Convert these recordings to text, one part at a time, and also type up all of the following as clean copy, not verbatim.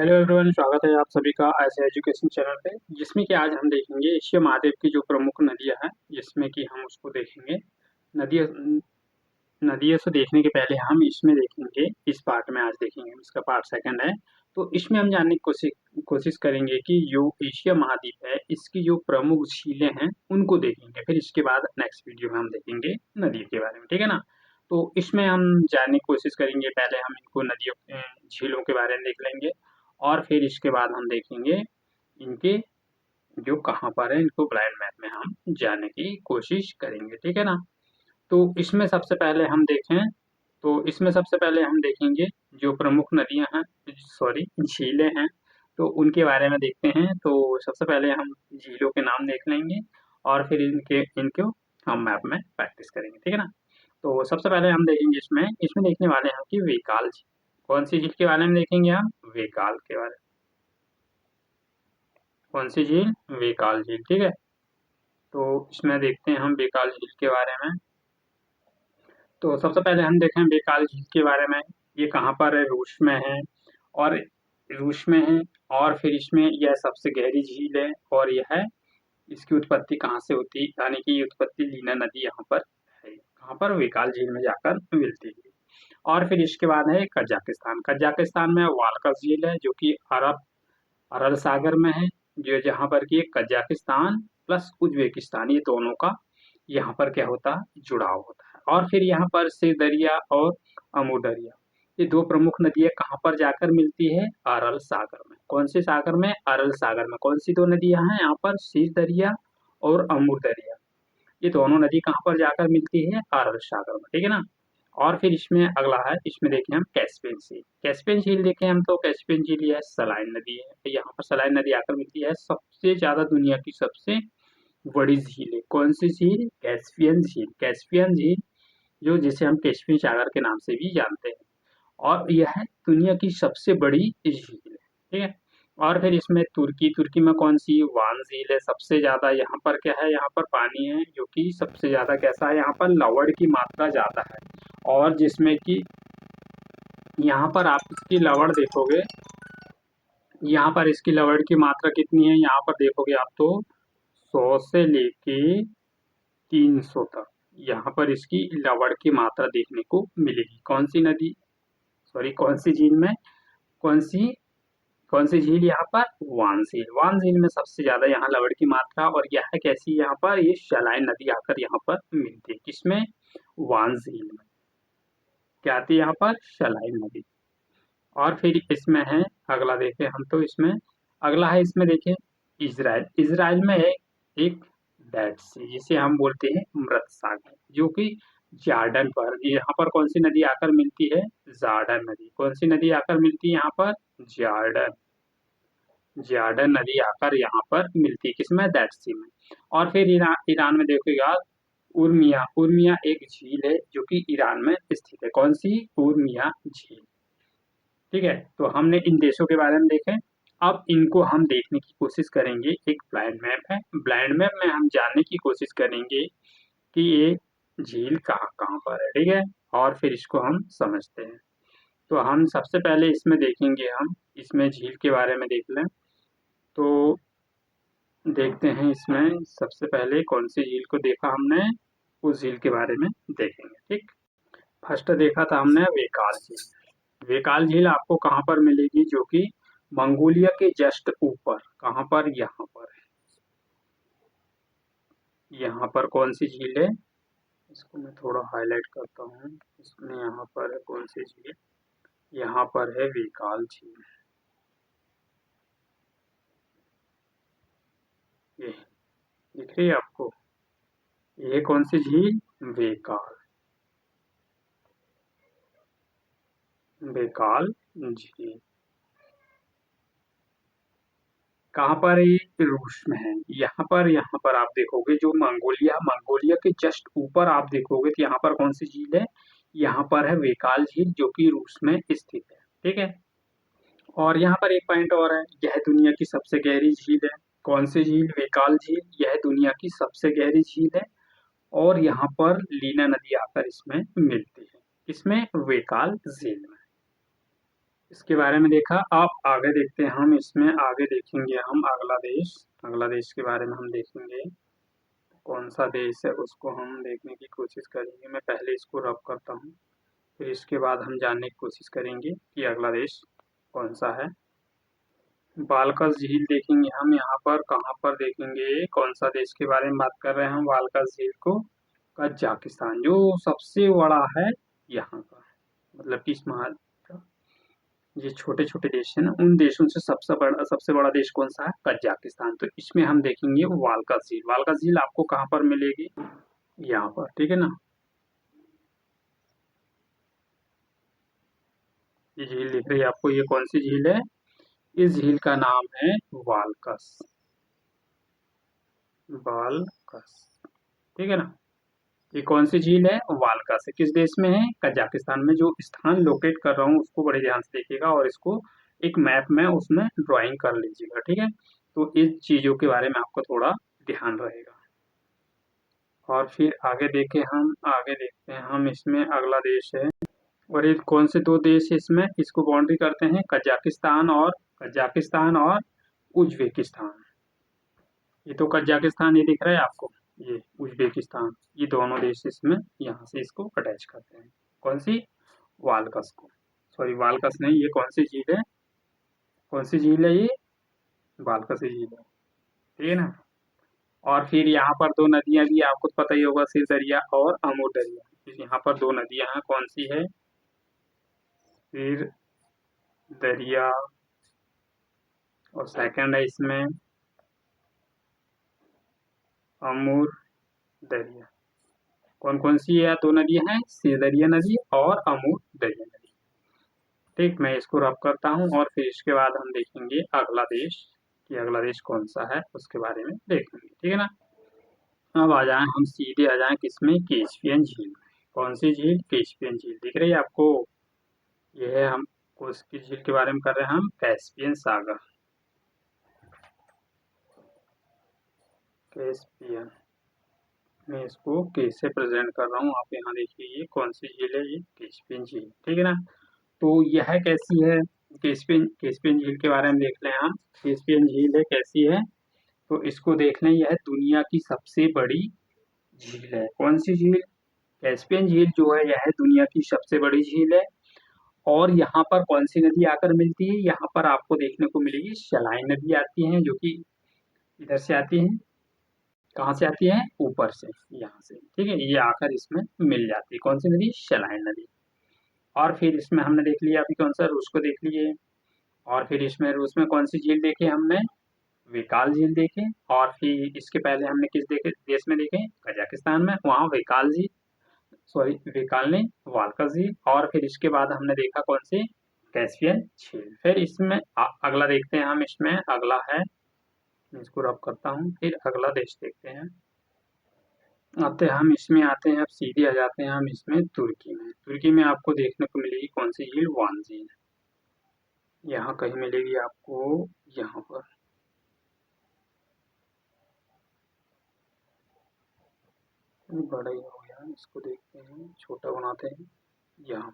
Hello everyone, स्वागत है आप सभी का ऐसे एजुकेशन चैनल पे, जिसमें कि आज हम देखेंगे एशिया महाद्वीप की जो प्रमुख नदियां हैं, जिसमें कि हम उसको देखेंगे। नदियां नदियों से देखने के पहले हम इसमें देखेंगे, इस पार्ट में आज देखेंगे, इसका पार्ट सेकंड है। तो इसमें हम जानने की कोशिश करेंगे कि जो एशिया महाद्वीप है, इसकी जो प्रमुख झीलें हैं उनको देखेंगे। फिर इसके बाद नेक्स्ट वीडियो में हम देखेंगे नदी के बारे में, ठीक है ना। तो इसमें हम जानने की कोशिश करेंगे, पहले हम इनको नदियों झीलों के बारे में देख लेंगे, और फिर इसके बाद हम देखेंगे इनके जो कहाँ पर है, इनको ब्लाइंड मैप में हम जानने की कोशिश करेंगे, ठीक है ना। तो इसमें सबसे पहले हम देखें, तो इसमें सबसे पहले हम देखेंगे जो प्रमुख नदियां हैं, सॉरी झीलें हैं, तो उनके बारे में देखते हैं। तो सबसे पहले हम झीलों के नाम देख लेंगे, और फिर इनके इनको हम मैप में प्रैक्टिस करेंगे, ठीक है ना। तो सबसे पहले हम देखेंगे, इसमें इसमें देखने वाले हैं कि वेकाल झील। कौन सी झील के बारे में देखेंगे हम? वेकाल के बारे में। कौन सी झील? वेकाल झील, ठीक है। तो इसमें देखते हैं हम वेकाल झील के बारे में। तो सबसे पहले हम देखें बेकाल झील के बारे में। ये कहाँ पर है? रूस में है, और रूस में है, और फिर इसमें यह सबसे गहरी झील है, और यह है इसकी उत्पत्ति कहाँ से होती है, यानी कि उत्पत्ति लीना नदी यहाँ पर है, कहाँ पर? बेकाल झील में जाकर मिलती है। और फिर इसके बाद है कजाकिस्तान। कजाकिस्तान में वालकस झील है, जो कि अरब अरल सागर में है, जो जहाँ पर कि कजाकिस्तान प्लस उज्बेकिस्तान, ये दोनों का यहाँ पर क्या होता है? जुड़ाव होता है। और फिर यहाँ पर से दरिया और अमू दरिया, ये दो प्रमुख नदियाँ कहाँ पर जाकर मिलती है? अरल सागर में। कौन से सागर में? अरल सागर में। कौन सी दो नदियाँ हैं यहाँ पर? शीर दरिया और अमूर दरिया, ये दोनों नदी कहाँ पर जाकर मिलती है? अरल सागर में, ठीक है ना। और फिर इसमें अगला है, इसमें देखें हम कैस्पियन झील। कैस्पियन झील देखें हम, तो कैस्पियन झील यह सलाइन नदी है, तो यहाँ पर सलाइन नदी आकर मिलती है। सबसे ज्यादा दुनिया की सबसे बड़ी झील है। कौन सी झील? कैस्पियन झील। कैस्पियन झील, जो जिसे हम कैस्पियन सागर के नाम से भी जानते हैं, और यह दुनिया की सबसे बड़ी झील है, ठीक है। और फिर इसमें तुर्की। तुर्की में कौन सी? वान झील है। सबसे ज्यादा यहाँ पर क्या है? यहाँ पर पानी है, जो कि सबसे ज्यादा कैसा है? यहाँ पर लवण की मात्रा ज्यादा है, और जिसमें कि यहाँ पर आप इसकी लवण देखोगे, यहाँ पर इसकी लवण की मात्रा कितनी है? यहाँ पर देखोगे आप तो 100 से लेके 300 तक यहाँ पर इसकी लवण की मात्रा देखने को मिलेगी। कौन सी नदी, सॉरी कौन सी झील में? कौन सी कौन सी झील यहाँ पर? वान झील। वान झील में सबसे ज्यादा यहाँ लवण की मात्रा, और यह है कैसी? यहाँ पर ये शलाइन नदी आकर यहाँ पर मिलती है। किसमें? वान झील में। क्या आती है यहाँ पर? शलाइन नदी। और फिर इसमें है अगला, देखें हम, तो इसमें अगला है, इसमें देखें इजराइल। इजराइल में है एक डेड सी, जिसे हम बोलते हैं मृत सागर, जो कि जॉर्डन पर, यहाँ पर कौन सी नदी आकर मिलती है? जॉर्डन नदी। कौन सी नदी आकर मिलती है यहाँ पर? जॉर्डन। जॉर्डन नदी आकर यहाँ पर मिलती है, किसमें? डेड सी में। और फिर ईरान में देखिएगा, उर्मिया। उर्मिया एक झील है, जो कि ईरान में स्थित है। कौन सी? उर्मिया झील, ठीक है। तो हमने इन देशों के बारे में देखे। अब इनको हम देखने की कोशिश करेंगे। एक ब्लाइंड मैप है, ब्लाइंड मैप में हम जानने की कोशिश करेंगे कि ये झील कहाँ कहाँ पर है, ठीक है। और फिर इसको हम समझते हैं। तो हम सबसे पहले इसमें देखेंगे, हम इसमें झील के बारे में देख लें। तो देखते हैं, इसमें सबसे पहले कौन सी झील को देखा हमने, उस झील के बारे में देखेंगे, ठीक। फर्स्ट देखा था हमने वेकाल झील। वेकाल झील आपको कहाँ पर मिलेगी? जो कि मंगोलिया के जस्ट ऊपर, कहाँ पर? यहाँ पर है। यहाँ पर कौन सी झील है? इसको मैं थोड़ा हाईलाइट करता हूँ। इसमें यहाँ पर है कौन सी झील? यहाँ पर है वेकाल झील। ये दिख रही है आपको? ये कौन सी झील? वेकाल। वेकाल झील कहाँ पर है? ये रूस में है। यहाँ पर आप देखोगे, जो मंगोलिया मंगोलिया के जस्ट ऊपर आप देखोगे, तो यहाँ पर कौन सी झील है? यहाँ पर है वेकाल झील, जो कि रूस में स्थित है, ठीक है। और यहाँ पर एक पॉइंट और है, यह दुनिया की सबसे गहरी झील है। कौन सी झील? वेकाल झील। यह दुनिया की सबसे गहरी झील है, और यहाँ पर लीना नदी आकर इसमें मिलती है। इसमें वेकाल झील में, इसके बारे में देखा। आप आगे देखते हैं, हम इसमें आगे देखेंगे हम अगला देश के बारे में हम देखेंगे। कौन सा देश है उसको हम देखने की कोशिश करेंगे। मैं पहले इसको रब करता हूँ, फिर इसके बाद हम जानने की कोशिश करेंगे कि अगला देश कौन सा है। बालकस झील देखेंगे हम यहाँ पर। कहाँ पर देखेंगे, कौन सा देश के बारे में बात कर रहे हैं हम बालकस झील को? कजाकिस्तान, जो सबसे बड़ा है यहाँ का, मतलब कि इस महा ये छोटे छोटे देश है ना, उन देशों से सबसे बड़ा देश कौन सा है? कजाकिस्तान। तो इसमें हम देखेंगे वाल्का झील। वाल्का झील आपको कहाँ पर मिलेगी? यहाँ पर, ठीक है ना। ये झील दिख रही है आपको, ये कौन सी झील है? इस झील का नाम है वाल्कस। वाल्कस, ठीक है ना। ये कौन सी झील है? वाल्कस है। किस देश में है? कजाकिस्तान में। जो स्थान लोकेट कर रहा हूँ उसको बड़े ध्यान से देखिएगा और इसको एक मैप में उसमें ड्राइंग कर लीजिएगा, ठीक है। तो इस चीजों के बारे में आपको थोड़ा ध्यान रहेगा। और फिर आगे देखते हैं हम इसमें अगला देश है। और ये कौन से दो देश इसमें इसको बाउंड्री करते हैं? कजाकिस्तान और उज्बेकिस्तान। ये तो कजाकिस्तान, ये दिख रहा है आपको, ये उज्बेकिस्तान, ये दोनों देश इसमें यहाँ से इसको अटैच करते हैं। कौन सी? वाल्कस को। सॉरी, वाल्कस नहीं, ये कौन सी झील है? कौन सी झील है ये? वाल्कस झील है, ठीक है ना। और फिर यहाँ पर दो नदियां भी आपको पता ही होगा, सिर दरिया और अमूर दरिया। यहाँ पर दो नदियां हैं, कौन सी है? सिर दरिया, और सेकंड है इसमें अमूर दरिया। कौन कौन सी है दो नदियां हैं? सिर दरिया नदी और अमूर दरिया नदी। ठीक, मैं इसको रब करता हूँ और फिर इसके बाद हम देखेंगे अगला देश, कि अगला देश कौन सा है उसके बारे में देखेंगे, ठीक है ना। अब आ जाएं, हम सीधे आ जाएं किसमें? कैस्पियन झील में। कौन सी झील? कैस्पियन झील दिख रही है आपको? ये है, हम किस झील के बारे में कर रहे हैं? हम कैस्पियन सागर। कैस्पियन, मैं इसको कैसे प्रेजेंट कर रहा हूँ, आप यहाँ देखिए, ये कौन सी झील है? ये कैस्पियन झील, ठीक है ना। तो यह कैसी है? कैस्पियन झील के बारे में देख लें हम। कैस्पियन झील है कैसी है, तो इसको देख लें। यह दुनिया की सबसे बड़ी झील है। कौन सी झील? कैस्पियन झील जो है यह दुनिया की सबसे बड़ी झील है। और यहाँ पर कौन सी नदी आकर मिलती है? यहाँ पर आपको देखने को मिलेगी शलाइन नदी आती है, जो कि इधर से आती है। कहाँ से आती है? ऊपर से, यहाँ से, ठीक है। ये आकर इसमें मिल जाती है। कौन सी नदी? शलाइन नदी। और फिर इसमें हमने देख लिया अभी कौन सा, रूस को देख लिए। और फिर इसमें रूस में कौन सी झील देखे हमने? विकाल झील देखे। और फिर इसके पहले हमने किस देश में देखे? कजाकिस्तान में, वहाँ विकाल झील, सॉरी विकाल नहीं, वाल्का झील। और फिर इसके बाद हमने देखा कौन सी? कैस्पियन झील। फिर इसमें अगला देखते हैं हम। इसमें अगला है, मैं इसको रब करता हूँ, फिर अगला देश देखते हैं। इसमें आते हैं, अब सीधे आ जाते हैं हम इसमें तुर्की में। तुर्की में आपको देखने को मिलेगी कौन सी झील? वान झील। यहाँ कहीं मिलेगी आपको, यहाँ पर। बड़ा ही हो गया, इसको देखते हैं, छोटा बनाते हैं। यहाँ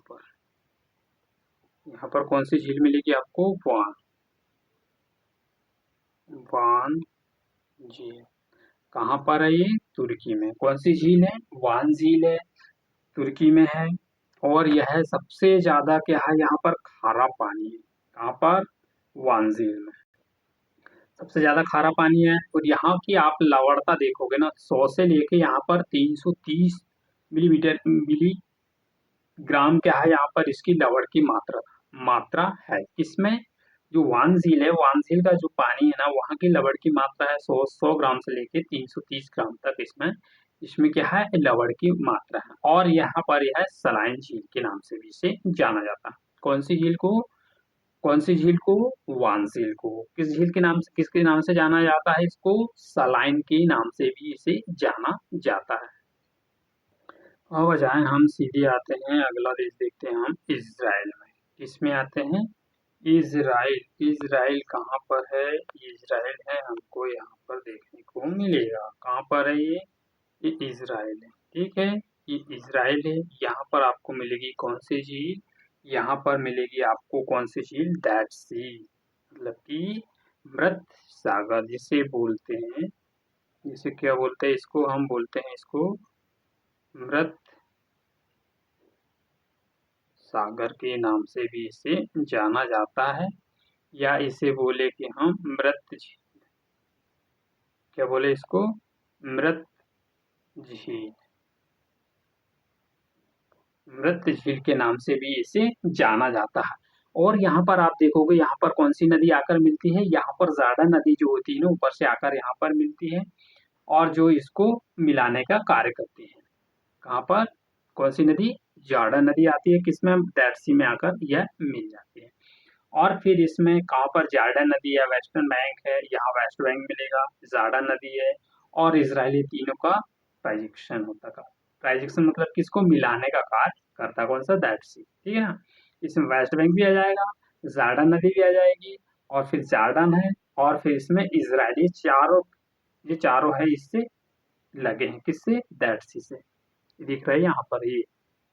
पर कौन सी झील मिलेगी आपको? वान, वान झील। कहाँ पर है ये? तुर्की में। कौन सी झील है? वान झील है, तुर्की में है। और यह सबसे ज्यादा क्या है, यहाँ पर खारा पानी है। कहाँ पर? वान झील में सबसे ज्यादा खारा पानी है। और यहाँ की आप लवणता देखोगे ना, 100 से लेके यहाँ पर 330 मिलीग्राम क्या है, यहाँ पर इसकी लवण की मात्रा है। किसमें? जो वान झील है, वान झील का जो पानी है ना, वहाँ की लवण की मात्रा है 100 ग्राम से लेके 330 ग्राम तक। इसमें इसमें क्या है? लवण की मात्रा है। और यहाँ पर यह सलाइन झील के नाम से भी इसे जाना जाता है। कौन सी झील को? कौन सी झील को? वान झील को। किसके नाम से जाना जाता है इसको? सलाइन के नाम से भी इसे जाना जाता है। अब जाए हम सीधे आते हैं, अगला देश देखते हैं हम इज़राइल में। किसमें आते हैं? इज़राइल। इज़राइल कहाँ पर है? इज़राइल है, हमको यहाँ पर देखने को मिलेगा। कहाँ पर है ये? इज़राइल है, ठीक है। ये इज़राइल है। यहाँ पर आपको मिलेगी कौन सी झील? यहाँ पर मिलेगी आपको कौन सी झील, डेड सी, मतलब कि मृत सागर जिसे बोलते हैं। जिसे क्या बोलते हैं इसको, हम बोलते हैं इसको मृत सागर के नाम से भी इसे जाना जाता है, या इसे बोले कि हम मृत झील, क्या बोले इसको, मृत झील, मृत झील के नाम से भी इसे जाना जाता है। और यहाँ पर आप देखोगे यहाँ पर कौन सी नदी आकर मिलती है, यहाँ पर जाड़ा नदी जो होती है ना ऊपर से आकर यहाँ पर मिलती है, और जो इसको मिलाने का कार्य करती है। कहाँ पर, कौन सी नदी, जाड़ा नदी आती है किसमें, डेड सी में आकर यह मिल जाती है। और फिर इसमें कहाँ पर जाड़ा नदी है, वेस्टर्न बैंक है, यहाँ वेस्ट बैंक मिलेगा, जाड़ा नदी है और इजरायली, तीनों का ट्रांजेक्शन होता का, ट्रांजेक्शन मतलब किसको मिलाने का कार्य करता, कौन सा, दैट सी, ठीक है ना। इसमें वेस्ट बैंक भी आ जाएगा, जाड़ा नदी भी आ जाएगी, और फिर जार्डन है, और फिर इसमें इजरायली, चारों, ये चारों है इससे लगे हैं, किससे, दैट सी से, दिख रहा है यहाँ पर ये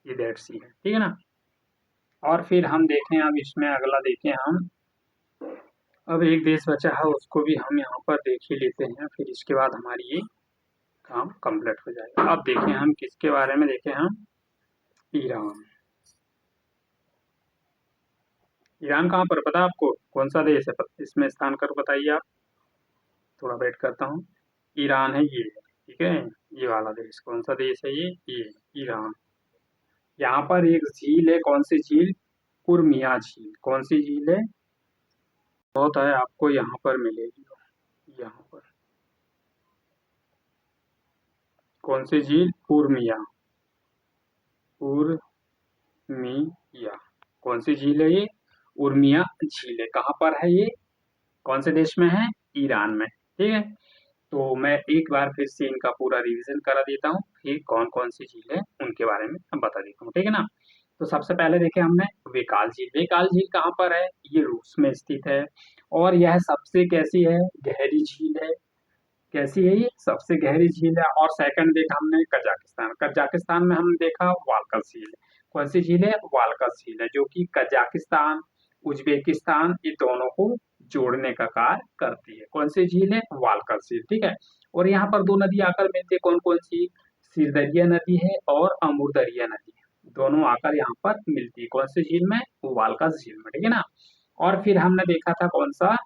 दैट सी है, ठीक है ना। और फिर हम देखें, अब इसमें अगला देखें हम, अब एक देश बचा है उसको भी हम यहाँ पर देख ही लेते हैं, फिर इसके बाद हमारी ये काम कंप्लीट हो जाएगा। अब देखें हम किसके बारे में, देखें हम ईरान। ईरान कहाँ पर पता आपको, कौन सा देश है, इसमें स्थान कर बताइए आप, थोड़ा वेट करता हूँ। ईरान है ये, ठीक है, ये वाला देश, कौन सा देश है ये ईरान। यहाँ पर एक झील है, कौन सी झील, उर्मिया झील, कौन सी झील है, बहुत है, आपको यहाँ पर मिलेगी, यहाँ पर कौन सी झील, उर्मिया, उर्मिया, कौन सी झील है ये, उर्मिया झील है, कहाँ पर है ये, कौन से देश में है, ईरान में, ठीक है। तो मैं एक बार फिर से इनका पूरा रिवीजन करा देता हूँ, फिर कौन कौन सी झील है उनके बारे में बता देता हूँ, ठीक है ना। तो सबसे पहले देखे हमने बेकाल झील। बेकाल झील कहाँ पर है, ये रूस में स्थित है, और यह सबसे कैसी है, गहरी झील है, कैसी है ये, सबसे गहरी झील है। और सेकंड देखा हमने कजाकिस्तान, कजाकिस्तान में हमने देखा वालकस झील, कौन सी झील है, वालकस झील है, जो कि कजाकिस्तान, उज्बेकिस्तान, ये दोनों को जोड़ने का कार्य करती है, कौन सी झील है, वालकस झील, ठीक है। और यहाँ पर दो नदी आकर मिलती है, कौन कौन सी, सिरदरिया नदी है और अमूर्दरिया नदी है, दोनों आकर यहाँ पर मिलती है, कौन सी झील में, वालकस झील में, ठीक है ना। और फिर हमने देखा था कौन सा,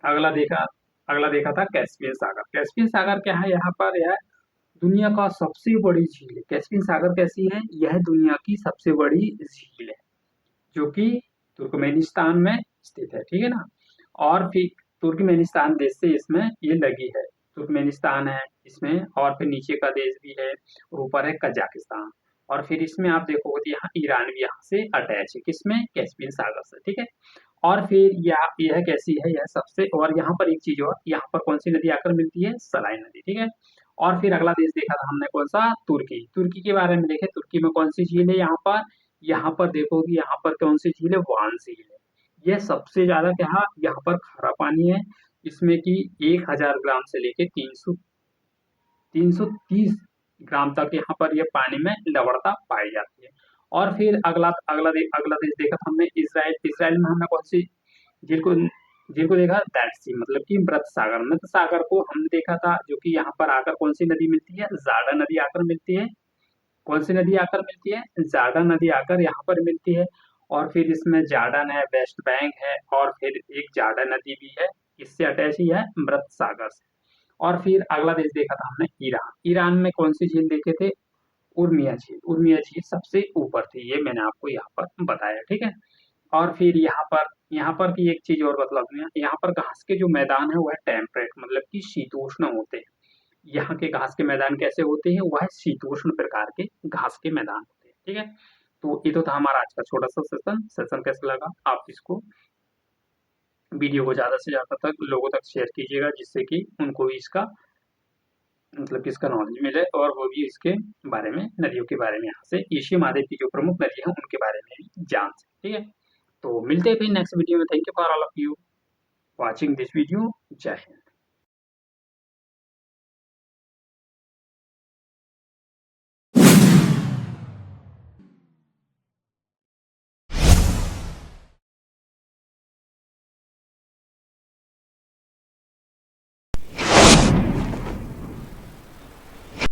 अगला देखा, अगला देखा था कैस्पियन सागर। कैस्पियन सागर क्या है, यहाँ पर यह दुनिया का सबसे बड़ी झील है। कैस्पियन सागर कैसी है, यह दुनिया की सबसे बड़ी झील है, जो कि तुर्कमेनिस्तान में स्थित है, ठीक है ना। और फिर तुर्कमेनिस्तान देश से इसमें ये लगी है, तुर्कमेनिस्तान है इसमें, और फिर नीचे का देश भी है, और ऊपर है कजाकिस्तान, और फिर इसमें आप देखोगे तो यहाँ ईरान भी यहाँ से अटैच है, किसमें, कैस्पियन सागर से, ठीक है। और फिर यह कैसी है, यह सबसे, और यहाँ पर एक चीज और, यहाँ पर कौन सी नदी आकर मिलती है, सलाई नदी, ठीक है। और फिर अगला देश देखा था हमने कौन सा, तुर्की। तुर्की के बारे में देखे, तुर्की में कौन सी झील है, यहाँ पर देखोगे, यहाँ पर कौन सी झील है, वान झील है, यह सबसे ज्यादा क्या, यहाँ पर खारा पानी है, इसमें कि 1000 ग्राम से लेके 330 ग्राम तक यहाँ पर यह पानी में लवणता पाई जाती है। और फिर अगला देश देखा था हमने, इसराइल। इसराइल में हमने कौन सी झील को देखा, दैट सी, मतलब कि मृत सागर। मृत सागर को हमने देखा था, जो कि यहाँ पर आकर कौन सी नदी मिलती है, जाड़ा नदी आकर मिलती है, कौन सी नदी आकर मिलती है, जाड़ा नदी आकर यहाँ पर मिलती है। और फिर इसमें जार्डन है, वेस्ट बैंक है, और फिर एक जार्डन नदी भी है, इससे अटैच ही है मृत सागर से। और फिर अगला देश देखा था हमने, ईरान। ईरान में कौन सी झील देखे थे, उर्मिया झील। उर्मिया झील सबसे ऊपर थी, ये मैंने आपको यहाँ पर बताया, ठीक है। और फिर यहाँ पर की एक चीज और बतला दूं, यहाँ पर घास के जो मैदान है वह टेम्परेट, मतलब कि शीतोष्ण होते हैं। यहाँ के घास के मैदान कैसे होते हैं, वह शीतोष्ण प्रकार के घास के मैदान होते हैं, ठीक है। तो ये तो था हमारा आज का छोटा सा सेशन कैसा लगा, आप इसको, वीडियो को ज्यादा से ज्यादा तक लोगों तक शेयर कीजिएगा, जिससे कि उनको भी इसका, मतलब कि इसका नॉलेज मिले, और वो भी इसके बारे में, नदियों के बारे में, यहाँ से एशिया महाद्वीप की जो प्रमुख नदी है उनके बारे में भी जान सके, ठीक है। तो मिलते हैं फिर नेक्स्ट वीडियो में। Thank you for all of you watching this video. जय हिंद।